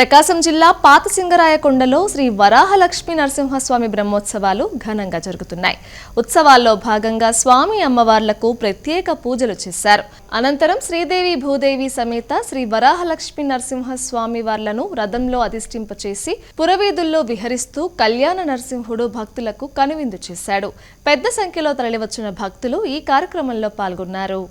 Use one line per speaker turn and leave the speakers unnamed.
ప్రకాశం జిల్లా పాతసింగరాయకొండలో శ్రీ వరాహలక్ష్మీ నరసింహస్వామి బ్రహ్మోత్సవాలు ఘనంగా జరుగుతున్నాయి. ఉత్సవాల్లో భాగంగా స్వామి అమ్మవార్లకు ప్రత్యేక పూజలు చేశారు. అనంతరం శ్రీదేవి భూదేవి సమేత శ్రీ వరాహలక్ష్మీ నరసింహస్వామి వార్లను రథంలో అధిష్ఠింపచేసి పురవీధుల్లో విహరిస్తూ కళ్యాణ నరసింహుడు భక్తులకు కనువిందు చేశాడు. పెద్ద సంఖ్యలో తరలివచ్చిన భక్తులు ఈ కార్యక్రమంలో పాల్గొన్నారు.